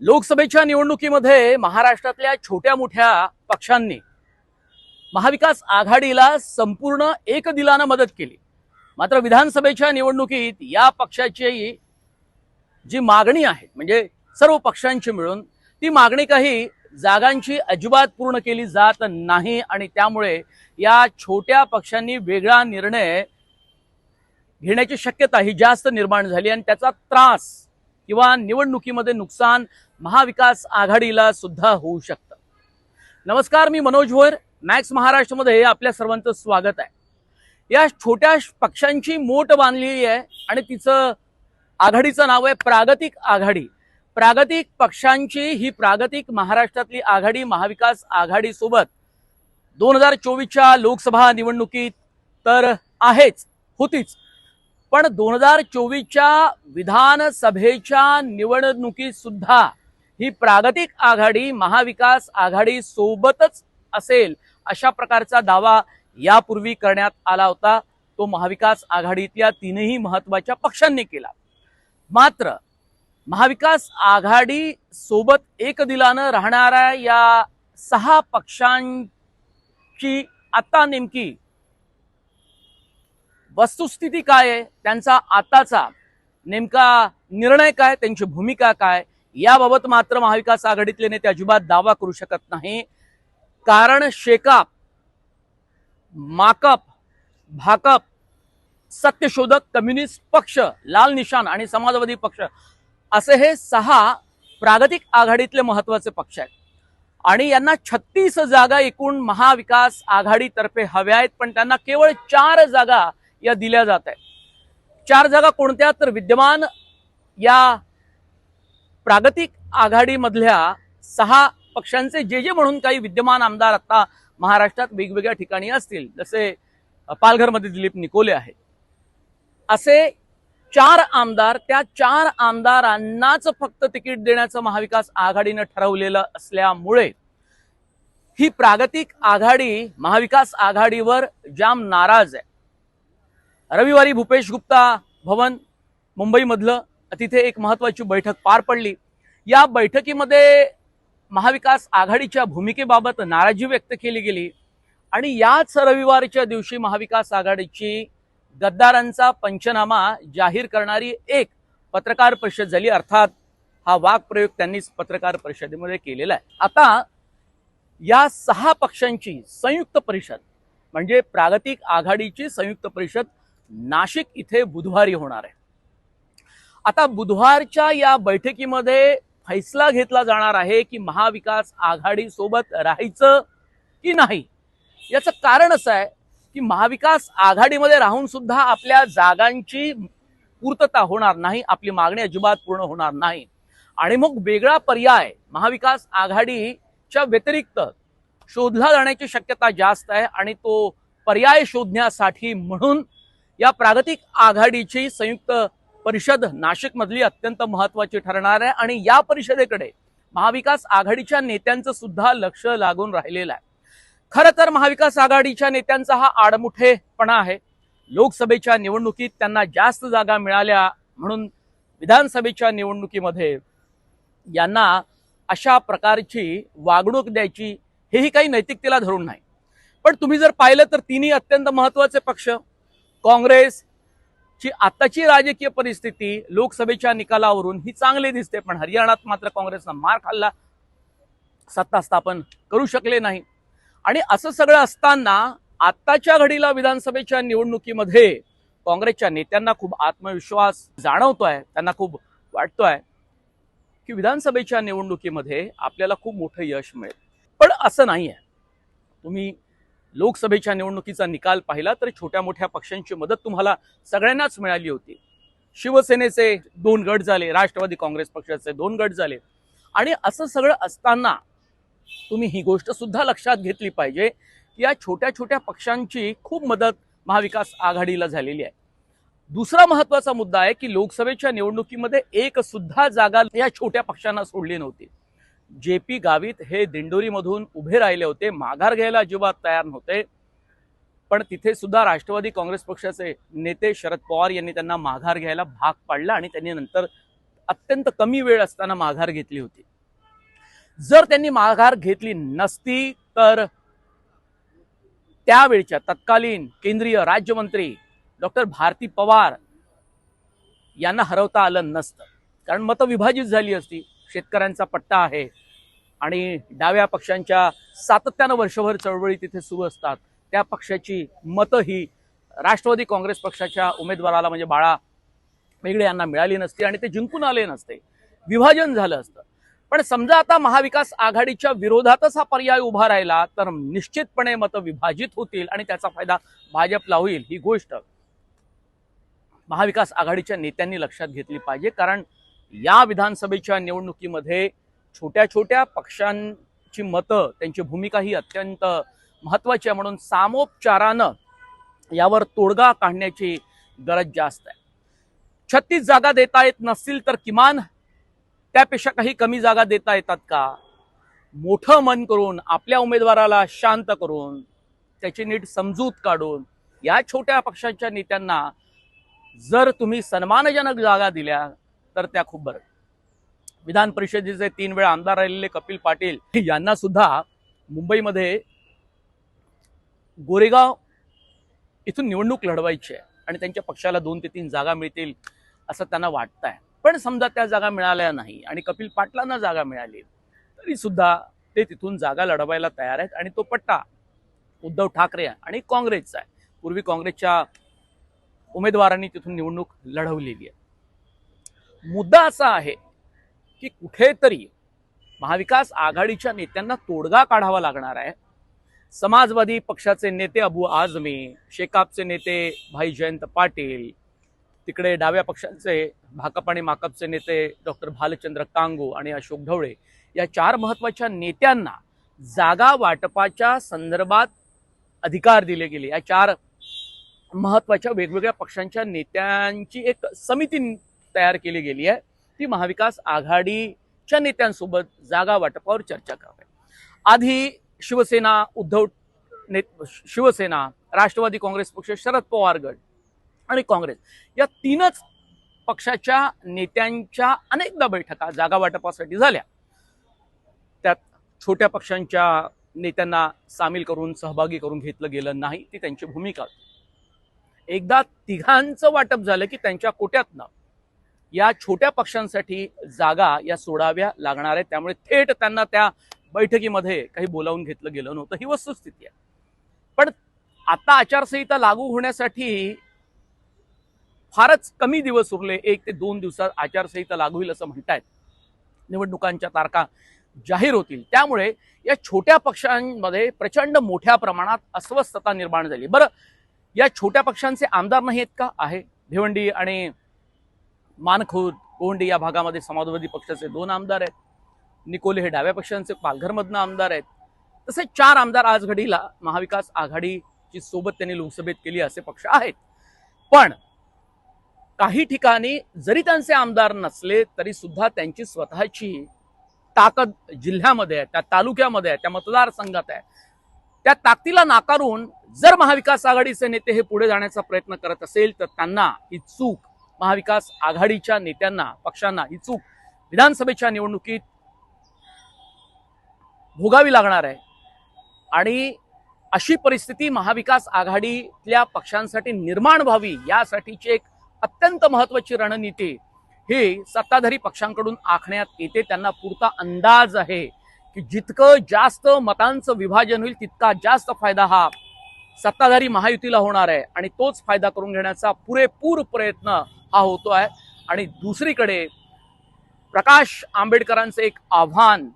लोकसभेच्या निवडणुकीमध्ये महाराष्ट्रातल्या छोट्या मोठ्या पक्षांनी महाविकास आघाडीला संपूर्ण एकदिलानं मदत केली। मात्र विधानसभेच्या निवडणुकीत या पक्षाची जी मागणी आहे म्हणजे सर्व पक्षांची मिळून ती मागणी काही जागांची अजिबात पूर्ण केली जात नाही आणि त्यामुळे या छोट्या पक्षांनी वेगळा निर्णय घेण्याची शक्यता ही जास्त निर्माण झाली आणि त्याचा त्रास किंवा निवडणुकीमध्ये नुकसान महाविकास आघाडीला सुद्धा होऊ शकतं। नमस्कार, मी मनोज भोयर, मॅक्स महाराष्ट्रमध्ये आपल्या सर्वांचं स्वागत आहे। या छोट्या पक्षांची मोठ बांधलेली आहे आणि तिचं आघाडीचं नाव आहे प्रागतिक आघाडी। प्रागतिक पक्षांची ही प्रागतिक महाराष्ट्रातली आघाडी महाविकास आघाडी सोबत 2024च्या लोकसभा निवडणुकीत तर आहेच होतीच, पण 2024च्या विधानसभेच्या निवडणुकीत सुद्धा ही प्रागतिक आघाडी महाविकास आघाडी सोबतच असेल अशा प्रकारचा दावा यापूर्वी करण्यात आला होता। तो महाविकास आघाडीतल्या तीनही महत्त्वाच्या पक्षांनी केला। मात्र महाविकास आघाडी सोबत एकदिलानं राहणाऱ्या या 6 पक्षांची आता नेमकी वस्तुस्थिती काय आहे, त्यांचा आताचा नेमका निर्णय काय, त्यांची भूमिका काय, याबाबत मात्र महाविकास आघाडीतले नेते अजिबात दावा करू शकत नाही। कारण शेकाप, माकप, भाकप, सत्यशोधक, कम्युनिस्ट पक्ष, लाल निशाण आणि समाजवादी पक्ष असे हे 6 प्रागतिक आघाडीतले महत्त्वाचे पक्ष आहेत आणि यांना 36 जागा एकूण महाविकास आघाडीतर्फे हव्या आहेत, पण त्यांना केवळ 4 जागा या दिल्या जात आहेत। 4 जागा कोणत्या तर विद्यमान या प्रागतिक आघाडीमधल्या 6 पक्षांचे जे म्हणून काही विद्यमान आमदार आता महाराष्ट्रात वेगवेगळ्या ठिकाणी असतील, जसे पालघरमध्ये दिलीप निकोले आहेत, असे 4 आमदार, त्या 4 आमदारांनाच फक्त तिकीट देण्याचं महाविकास आघाडीनं ठरवलेलं असल्यामुळे ही प्रागतिक आघाडी महाविकास आघाडीवर जाम नाराज आहे। रविवारी भूपेश गुप्ता भवन मुंबईमधलं तिथे एक महत्त्वाची बैठक पार पडली। या बैठकीमध्ये महाविकास आघाडीच्या भूमिकेबाबत नाराजी व्यक्त केली गेली आणि याच रविवारच्या दिवशी महाविकास आघाडीची गद्दारांचा पंचनामा जाहीर करणारी एक पत्रकार परिषद झाली। अर्थात हा वाक्प्रयोग त्यांनीच पत्रकार परिषदेमध्ये केलेला आहे। आता या 6 पक्षांची संयुक्त परिषद म्हणजे प्रागतिक आघाडीची संयुक्त परिषद नाशिक इथे बुधवारी होणार आहे। आता बुधवारच्या या बैठकीमध्ये फैसला घेतला जाणार आहे की महाविकास आघाडी सोबत राहायचं की नाही। याचं कारण असं आहे की महाविकास आघाडीमध्ये राहून सुद्धा आपल्या जागांची पूर्तता होणार नाही, आपली मागणी अजिबात पूर्ण होणार नाही आणि मग वेगळा पर्याय महाविकास आघाडीच्या व्यतिरिक्त शोधला जाण्याची शक्यता जास्त आहे आणि तो पर्याय शोधण्यासाठी म्हणून या प्रागतिक आघाडीची संयुक्त परिषद नाशिक मधली अत्यंत महत्त्वाची ठरणार आहे आणि या परिषदेकडे महाविकास आघाडीच्या नेत्यांचं सुद्धा लक्ष लागून राहिलेलं आहे। खरं तर महाविकास आघाडीच्या नेत्यांचा हा आडमुठेपणा आहे। लोकसभेच्या निवडणुकीत त्यांना जास्त जागा मिळाल्या म्हणून विधानसभेच्या निवडणुकीमध्ये यांना अशा प्रकारची वागणूक द्यायची हेही काही नैतिकतेला धरून नाही। पण तुम्ही जर पाहिलं तर तिन्ही अत्यंत महत्त्वाचे पक्ष, काँग्रेसची आताची राजकीय परिस्थिती लोकसभेच्या निकालावरून ही चांगली दिसते, पण हरियाणात मात्र काँग्रेसनं मार खाल्ला, सत्ता स्थापन करू शकले नाही आणि असं सगळं असताना आत्ताच्या घडीला विधानसभेच्या निवडणुकीमध्ये काँग्रेसच्या नेत्यांना खूप आत्मविश्वास जाणवतोय। त्यांना खूप वाटतोय की विधानसभेच्या निवडणुकीमध्ये आपल्याला खूप मोठं यश मिळेल, पण असं नाही आहे। तुम्ही लोकसभेच्या निवडणुकीचा निकाल पाहिला तर छोट्या मोठ्या पक्षांची मदत तुम्हाला सगळ्यांनाच मिळाली होती। शिवसेनेचे 2 गट झाले, राष्ट्रवादी काँग्रेस पक्षाचे 2 गट झाले आणि असं सगळं असताना तुम्ही ही गोष्ट सुद्धा लक्षात घेतली पाहिजे की या छोट्या छोट्या पक्षांची खूप मदत महाविकास आघाडीला झालेली आहे। दुसरा महत्त्वाचा मुद्दा आहे की लोकसभेच्या निवडणुकीमध्ये एक सुद्धा जागा या छोट्या पक्षांना सोडली नव्हती। JP गावित हे दिंडोरीमधून उभे राहिले होते, माघार घ्यायला अजिबात तयार नव्हते, पण तिथे सुद्धा राष्ट्रवादी काँग्रेस पक्षाचे नेते शरद पवार यांनी त्यांना माघार घ्यायला भाग पाडला आणि त्यांनी नंतर अत्यंत कमी वेळ असताना माघार घेतली होती. जर त्यांनी माघार घेतली नसती तर त्यावेळच्या तत्कालीन केंद्रीय राज्यमंत्री डॉक्टर भारती पवार यांना हरवता आलं नसतं. कारण मतं विभाजित झाली असती. शेतकऱ्यांचा पट्टा आहे आणि डाव्या पक्षांच्या सातत्यानं वर्षभर चळवळी तिथे सुरू असतात. त्या पक्षाची मतं ही राष्ट्रवादी काँग्रेस पक्षाच्या उमेदवाराला म्हणजे बाळा वेगळे यांना मिळाली नसती आणि ते जिंकून आले नसते. विभाजन झालं असतं. पण समजा आता महाविकास आघाडीच्या विरोधातच हा पर्याय उभा राहिला तर निश्चितपणे मतं विभाजित होतील आणि त्याचा फायदा भाजपला होईल. ही गोष्ट महाविकास आघाडीच्या नेत्यांनी लक्षात घेतली पाहिजे. कारण या विधानसभेच्या निवडणुकीमध्ये छोट्या छोट्या पक्षांची मतं, त्यांची भूमिका ही अत्यंत महत्वाची आहे. म्हणून सामोपचारानं यावर तोडगा काढण्याची गरज जास्त आहे. 36 जागा देता येत नसतील तर किमान त्यापेक्षा काही कमी जागा देता येतात का? मोठं मन करून, आपल्या उमेदवाराला शांत करून, त्याची नीट समजूत काढून या छोट्या पक्षाच्या नेत्यांना जर तुम्ही सन्मानजनक जागा दिल्या तर त्या खूप बरं. विधान परिषदेचे 3 वेळा आमदार राहिलेले कपिल पाटील यांना सुद्धा मुंबईमध्ये गोरेगाव इथून निवडणूक लढवायची आहे आणि त्यांच्या पक्षाला 2 ते 3 जागा मिळतील असं त्यांना वाटतंय. पण समजा त्या जागा मिळाल्या नाही आणि कपिल पाटलांना जागा मिळाली तरी सुद्धा ते तिथून जागा लढवायला तयार आहेत आणि तो पट्टा उद्धव ठाकरे आणि काँग्रेसचा आहे. पूर्वी काँग्रेसच्या उमेदवारांनी तिथून निवडणूक लढवलेली आहे. मुद्दा असा आहे की कुठेतरी महाविकास आघाडीच्या नेत्यांना तोडगा काढावा लागणार आहे. समाजवादी पक्षाचे नेते अबू आझमी, शेकापचे नेते भाई जयंत पाटील, तिकडे डाव्या पक्षांचे भाकप आणि माकपचे नेते डॉक्टर भालचंद्र कांगू आणि अशोक ढवळे या 4 महत्वाच्या नेत्यांना जागा वाटपाच्या संदर्भात अधिकार दिले गेले. या 4 महत्वाच्या वेगवेगळ्या पक्षांच्या नेत्यांची एक समिती तयार केली गेली आहे. ती महाविकास आघाडीच्या नेत्यांसोबत जागा वाटपावर चर्चा करते. आधी शिवसेना, शिवसेना, राष्ट्रवादी काँग्रेस पक्ष, शरद पवार गट आणि काँग्रेस या 3च पक्षाच्या नेत्यांच्या अनेकदा बैठका जागा वाटपासाठी झाल्या. त्यात छोट्या पक्षांच्या नेत्यांना सामील करून, सहभागी करून घेतलं गेलं नाही. ती त्यांची भूमिका होती. एकदा तिघांचं वाटप झालं की त्यांच्या कोट्यातनं या छोट्या पक्षांसाठी जागा या सोडाव्या लागणार आहेत. त्यामुळे थेट त्यांना त्या बैठकीमध्ये काही बोलावून घेतलं गेलं नव्हतं. ही वस्तुस्थिती आहे. पण आता आचारसंहिता लागू होण्यासाठी फारच कमी दिवस उरले. 1 ते 2 दिवसात आचारसंहिता लागू होईल असं म्हणतायत. निवडणुकांच्या तारखा जाहीर होतील. त्यामुळे या छोट्या पक्षांमध्ये प्रचंड मोठ्या प्रमाणात अस्वस्थता निर्माण झाली. बरं, या छोट्या पक्षांचे आमदार नाहीत का? आहे. भिवंडी आणि मानखुर्द, गोंडी या भागामध्ये समाजवादी पक्षाचे 2 आमदार आहेत. निकोले हे डाव्या पक्षांचे पालघरमधनं आमदार आहेत. तसे 4 आमदार आज घडीला महाविकास आघाडीची सोबत त्यांनी लोकसभेत केली असे पक्ष आहेत. पण काही ठिकाणी जरी त्यांचे आमदार नसले तरी सुद्धा त्यांची स्वतःची ताकद जिल्ह्यामध्ये आहे, त्या तालुक्यामध्ये आहे, त्या मतदारसंघात आहे. त्या ताकदीला नाकारून जर महाविकास आघाडीचे नेते हे पुढे जाण्याचा प्रयत्न करत असेल तर त्यांना ही चूक, महाविकास आघाडीच्या नेत्यांना, पक्षांना ही चूक विधानसभेच्या निवडणुकीत भोगावी लागणार आहे. आणि अशी परिस्थिती महाविकास आघाडीतल्या पक्षांसाठी निर्माण व्हावी यासाठीची एक अत्यंत महत्वाची रणनीती ही सत्ताधारी पक्षांकडून आखण्यात येते. त्यांना पुरता अंदाज आहे की जितकं जास्त मतांचं विभाजन होईल तितका जास्त फायदा हा सत्ताधारी महायुतीला होणार आहे आणि तोच फायदा करून घेण्याचा पुरेपूर प्रयत्न हा होतो आहे. आणि दुसरीकडे प्रकाश आंबेडकरांचं एक आव्हान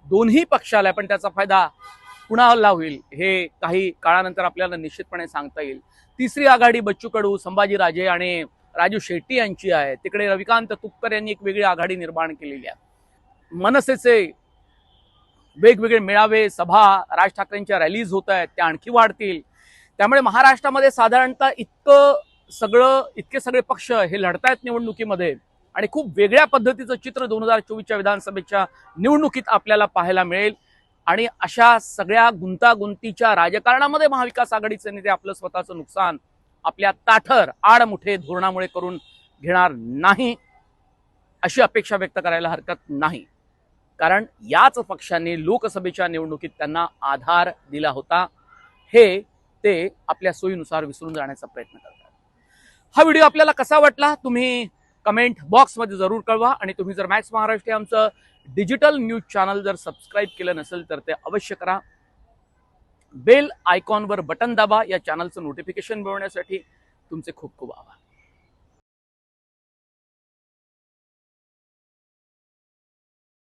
दोन्ही पक्षाला आहे, पण त्याचा फायदा कुणाला होईल हे काही काळानंतर आपल्याला निश्चितपणे सांगता येईल. तिसरी आघाडी बच्चू कडू, संभाजीराजे आणि राजू शेट्टी यांची आहे. तिकडे रविकांत तुपकर यांनी एक वेगळी आघाडी निर्माण केलेली आहे. मनसेचे वेगवेगळे मेळावे, सभा, राज ठाकरेंच्या रॅलीज होत आहेत, त्या आणखी वाढतील. त्यामुळे महाराष्ट्रामध्ये साधारणतः इतके सगळे पक्ष हे लढतायत निवडणुकीमध्ये आणि खूप वेगळ्या पद्धतीचं चित्र 2024च्या विधानसभेच्या निवडणुकीत आपल्याला पाहायला मिळेल. आणि अशा सगळ्या गुंतागुंतीच्या राजकारणामध्ये महाविकास आघाडीचे नेते आपलं स्वतःचं नुकसान आपल्या ताठर आडमुठे धोरणामुळे करून घेणार नाही. अशी अपेक्षा व्यक्त करायला हरकत नाही, कारण याच पक्षांनी लोकसभेच्या निवडणुकीत त्यांना आधार दिला होता हे ते आपल्या सोयीनुसार विसरून जाण्याचा प्रयत्न करतात. हा व्हिडिओ आपल्याला कसा वाटला तुम्ही कमेंट बॉक्समध्ये जरूर कळवा. आणि तुम्ही जर मॅक्स महाराष्ट्र हे आमचं डिजिटल न्यूज चॅनल जर सबस्क्राईब केलं नसेल तर ते अवश्य करा. बेल आयकॉनवर बटन दाबा या चॅनलचं नोटिफिकेशन मिळवण्यासाठी. तुमचे खूप खूप आभार.